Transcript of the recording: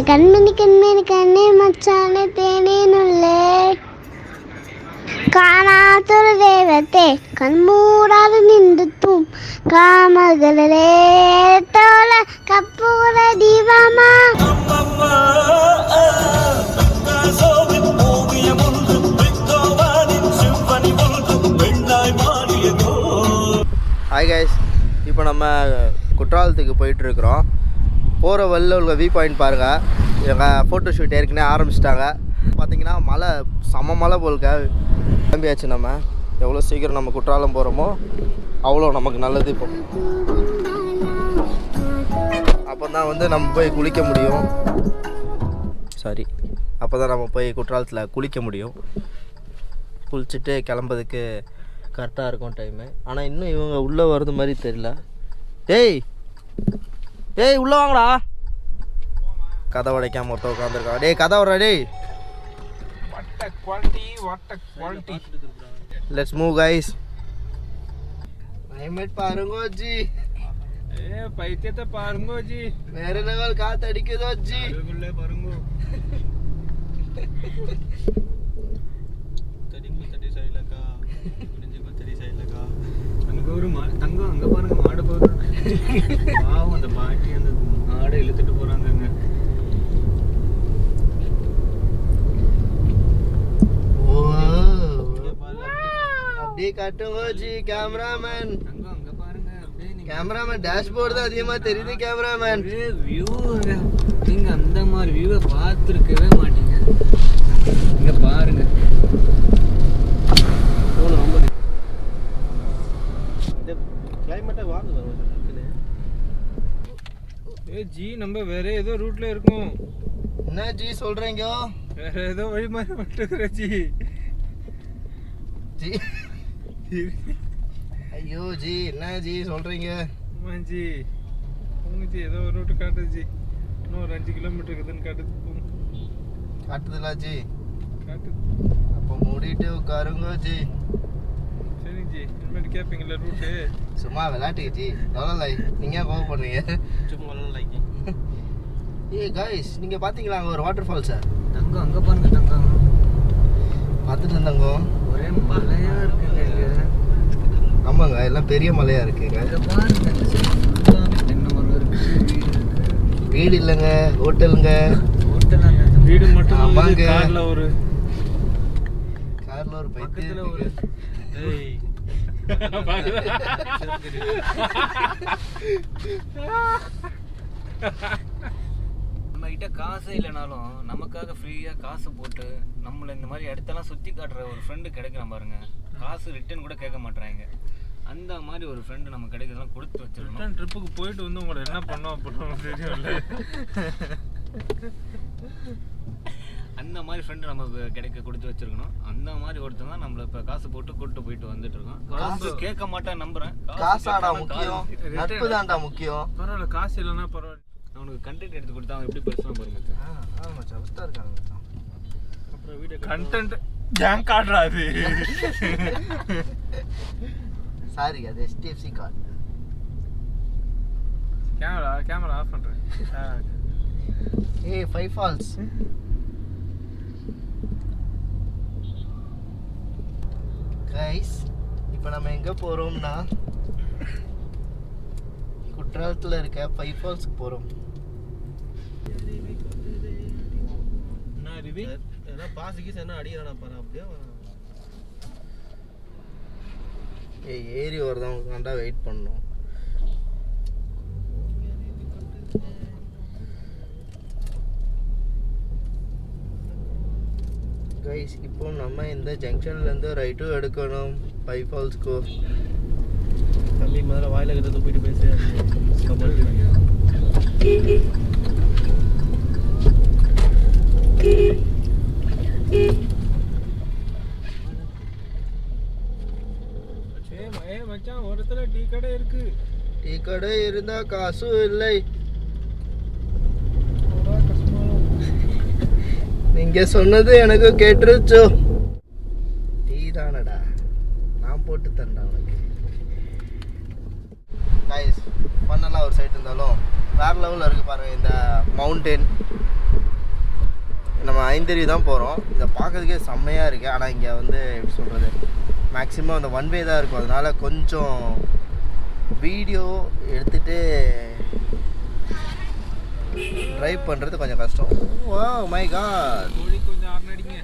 கண்மணி கண்மணி கண்ணே மச்சானே தேனே நுள்ளே காணாதொரு தெய்வத்தை கண்மூடாது நின்றுத்தும் காமகளே தோல கப்பூர தீபமா. ஹாய் கைஸ், இப்போ நம்ம குற்றாலத்துக்கு போயிட்டுருக்குறோம். போகிற வழியில் உள்ள வியூ பாயிண்ட் பாருங்கள். எங்கள் ஃபோட்டோ ஷூட் ஏற்கனவே ஆரம்பிச்சிட்டாங்க. பார்த்தீங்கன்னா மழை செம்ம மழை போல்க. கிளம்பியாச்சு. நம்ம எவ்வளோ சீக்கிரம் நம்ம குற்றாலம் போகிறோமோ அவ்வளோ நமக்கு நல்லது. இப்போ அப்போ தான் வந்து நம்ம போய் குளிக்க முடியும். அப்போ தான் நம்ம போய் குற்றாலத்தில் குளிக்க முடியும். குளிச்சுட்டு கிளம்புறதுக்கு கரெக்டாக இருக்கும் டைமு. ஆனால் இன்னும் இவங்க உள்ளே வர்றது மாதிரி தெரியல. டேய் உள்ளே வாங்கடா. கதை உடைக்காம ஒருத்தர் உட்காந்துருக்கா. டேய் கதை வர்றா. டேய் லெட்ஸ் மூவ் கைஸ். கிளைமேட் பாருங்கோ ஜி. பைத்தியத்தை பாருங்கோ ஜி. வேற லெவல் காத்து அடிக்குதோ ஜி. பாருங்கோ ஒரு தங்கம் அங்கே பாருங்க மாடு போகுது. பாவம் அந்த பாட்டி அந்த ஆடை இழுத்துட்டு போறாங்க. அப்படியே காட்டுங்க ஜி. கேமராமேன் அங்க பாருங்க. கேமராமேன் டேஷ்போர்டு தான் அதிகமா தெரியுது. கேமராமேன் வியூ நீங்க அந்த மாதிரி வியூவை பார்த்துருக்கவே மாட்டீங்க. இங்க பாருங்க. ஜி நம்ம வேற ஏதோ ரூட்ல இருக்கோம். என்ன ஜி சொல்றீங்க? வேற ஏதோ வழி மாதிரி வந்துக்கிற ஜி. ஜி ஐயோ ஜி என்ன ஜி சொல்றீங்க? ஆமா ஜி போங்க ஜி. ஏதோ ஒரு ரூட் காட்டுது ஜி. இன்னும் ஒரு 5 கிலோமீட்டர் இருக்குதுன்னு காட்டுது. காட்டுதுல ஜி? காட்டுது. அப்போ மூடிட்டு உட்காருங்க ஜி. சரி ஜி. இனிமேட்டு கேட்பீங்களா ரூட்டு? சும்மா விளையாட்டுக்கு ஜி. எவ்வளோ லை நீங்கள் கோவம் பண்ணுறீங்க? சும்மா எவ்வளோ லைக்கு. காய்ஸ் நீங்கள் பார்த்தீங்களா அங்கே ஒரு வாட்டர் ஃபால்ஸா? தங்கம் அங்கே பாருங்க. தங்கம் பார்த்துட்டு இருந்தாங்க. ஒரே மலையாக இருக்குங்க. ஆமாங்க எல்லாம் பெரிய மலையாக இருக்குங்க. தென்னை மரம் இருக்கு. வீடு இல்லைங்க, ஹோட்டலுங்க. வீடு மட்டும் ஆமாங்க. காரில் ஒரு பைக்கில் ஒரு நம்ம கிட்ட காசே இல்லைனாலும் நமக்காக ஃப்ரீயாக காசு போட்டு நம்மளை இந்த மாதிரி இடத்தெல்லாம் சுற்றி காட்டுற ஒரு ஃப்ரெண்டு கிடைக்கிறான் பாருங்க. காசு ரிட்டர்ன் கூட கேட்க மாட்டாங்க. அந்த மாதிரி ஒரு ஃப்ரெண்டு நம்ம கிடைக்கிறதெல்லாம் கொடுத்து வச்சிருக்கோம். ட்ரிப்புக்கு போயிட்டு வந்து உங்களை என்ன பண்ணோம் அப்படின்னு தெரியும்ல. அந்த மாதிரி ஃப்ரெண்டு நமக்கு கிடைக்க கொடுத்து வச்சிருக்கணும். அந்த மாதிரி ஒருத்தர் தான் நம்மள இப்போ காசு போட்டு கூப்பிட்டு போயிட்டு வந்துட்டு இருக்கோம். காசு கேட்க மாட்டேன் நம்புறேன். காசாடா முக்கியம், நட்பு தான்டா முக்கியம். பரவாயில்ல காசு இல்லைன்னா பரவாயில்ல. அவனுக்கு கண்டென்ட் எடுத்து கொடுத்தா அவன் எப்படி பேசலாம் பாருங்க. மச்சான் அவஸ்தா இருக்காங்க மச்சான். அப்புறம் வீடியோ கண்டென்ட் ஜாங் கார்டுடா அது. சாரி அது HDFC கார்டு. கேமரா ஆஃப் பண்றேன். ஏய் ஃபைவ்-ஃபால்ஸ். கைஸ் இப்போ நம்ம எங்கே போகிறோம்னா குற்றாலத்தில் இருக்க ஃபைவ்-ஃபால்ஸ்க்கு போகிறோம். ஏறி வரதான் வெயிட் பண்ணோம். கைஸ் இப்போ நம்ம இந்த ஜங்ஷன்லேருந்து ரைட்டும் எடுக்கணும் ஃபைவ்-ஃபால்ஸ்க்கு. தம்பி முதல்ல வாயில கிட்ட போயிட்டு பேச. மச்சான் ஒரு இடத்துல டீ கடை இருக்கு. டீ கடை இருந்தா காசும் இல்லை. நீங்க சொன்னது எனக்கு கேட்டுருச்சோ. டீ தானடா நான் போட்டு தரேன்டா உனக்கு. கைஸ் பண்ணலாம் ஒரு சைடு இருந்தாலும் வேறு லெவலில் இருக்குது பாருங்கள். இந்த மவுண்டெயின் நம்ம ஐந்தருவி தான் போகிறோம். இதை பார்க்கறதுக்கே செம்மையாக இருக்குது. ஆனால் இங்கே வந்து எப்படி சொல்கிறது, மேக்ஸிமம் அந்த ஒன் வே தான் இருக்கும். அதனால் கொஞ்சம் வீடியோ எடுத்துகிட்டு ட்ரைவ் பண்ணுறது கொஞ்சம் கஷ்டம். ஓ மை காட், கொஞ்சம் ஆர்ன் அடிங்க.